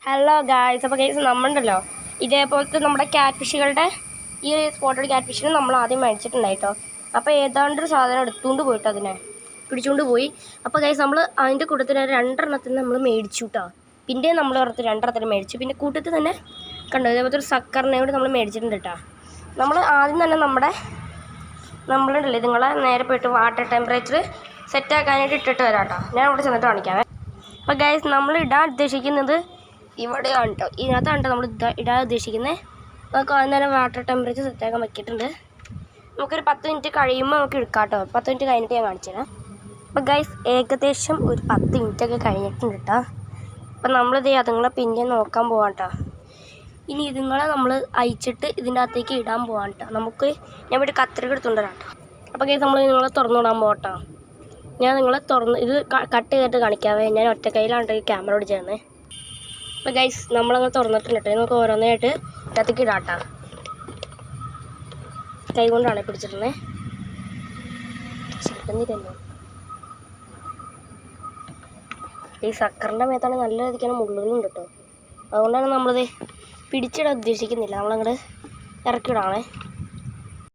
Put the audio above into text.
Hello guys. അപ്പോൾ guys നമ്മളുണ്ടല്ലോ ഇതേപോലത്തെ നമ്മുടെ ക്യാറ്റ് ഫിഷുകളുടെ ഈ സ്പോട്ടഡ് ക്യാറ്റ് ഫിഷിനെ നമ്മൾ ആദ്യം മേടിച്ചിട്ടുണ്ടായിട്ടോ. അപ്പോൾ ഏതാണ്ടൊരു സാധനം എടുത്തുകൊണ്ട് പോയിട്ട് അതിനെ പിടിച്ചുകൊണ്ട് പോയി. അപ്പോൾ ഗൈസ് നമ്മൾ അതിൻ്റെ കൂട്ടത്തിൽ രണ്ടെണ്ണത്തിന് നമ്മൾ മേടിച്ചു കേട്ടോ. പിന്നെ നമ്മൾ ഓർത്ത് രണ്ടെണ്ണത്തിന് മേടിച്ചു. പിന്നെ കൂട്ടത്തിൽ തന്നെ കണ്ടോ ഇതേപോലത്തെ ഒരു സക്കറിനെ കൂടി നമ്മൾ മേടിച്ചിട്ടുണ്ട് കേട്ടോ. നമ്മൾ ആദ്യം തന്നെ നമ്മളുണ്ടല്ലേ നിങ്ങളെ നേരെ പോയിട്ട് വാട്ടർ ടെമ്പറേച്ചർ സെറ്റാക്കാനായിട്ട് ഇട്ടിട്ട് വരാം കേട്ടോ. ഞാൻ അവിടെ ചെന്നിട്ട് കാണിക്കാവേ. അപ്പോൾ ഗൈസ് നമ്മൾ ഇടാൻ ഉദ്ദേശിക്കുന്നത് ഇവിടെയാണ് കേട്ടോ. ഇതിനകത്താണ് കേട്ടോ നമ്മൾ ഇടാൻ ഉദ്ദേശിക്കുന്നത്. നമുക്ക് ആദ്യം തന്നെ വാട്ടർ ടെമ്പറേച്ചർ സെറ്റാക്കാൻ വെച്ചിട്ടുണ്ട്. നമുക്കൊരു 10 മിനിറ്റ് കഴിയുമ്പോൾ നമുക്ക് എടുക്കാം കേട്ടോ. 10 മിനിറ്റ് കഴിഞ്ഞിട്ട് ഞാൻ കാണിച്ചു തരാം. അപ്പോൾ ഗൈസ് ഏകദേശം ഒരു 10 മിനിറ്റൊക്കെ കഴിഞ്ഞിട്ടുണ്ട് കേട്ടോ. അപ്പോൾ നമ്മളിത് അതുങ്ങളെ പിന്നെ നോക്കാൻ പോകാം കേട്ടോ. ഇനി ഇതുങ്ങളെ നമ്മൾ അയച്ചിട്ട് ഇതിൻ്റെ അകത്തേക്ക് ഇടാൻ പോകാം കേട്ടോ. നമുക്ക് ഞാൻ പോയിട്ട് കത്രിക എടുത്തുകൊണ്ട് വരാം കേട്ടോ. അപ്പോൾ ഗൈസ് നമ്മൾ നിങ്ങളെ തുറന്നു വിടാൻ പോകാം കേട്ടോ. ഞാൻ നിങ്ങളെ ഇത് കട്ട് ചെയ്തിട്ട് കാണിക്കാവേ. ഞാൻ ഒറ്റ കയ്യിലാണ് ഈ ക്യാമറ ഓടിച്ചത്. അപ്പോൾ ഗൈസ് നമ്മളങ്ങനെ തുറന്നിട്ടുണ്ട് കേട്ടോ. നമുക്ക് ഓരോന്നായിട്ട് ഇതിനകത്തേക്ക് ഇടാം കേട്ടോ. കൈ കൊണ്ടാണ് പിടിച്ചിട്ടുള്ളത്. ചിട്ടുന്നില്ലല്ലോ. ഈ സക്കറിൻ്റെ മേത്താണ് നല്ല രീതിക്കാണ് മുള്ളുകളുണ്ട് കേട്ടോ. അതുകൊണ്ടാണ് നമ്മളിത് പിടിച്ചിടാൻ ഉദ്ദേശിക്കുന്നില്ല. നമ്മളങ്ങോട്ട് ഇറക്കിവിടാണേ.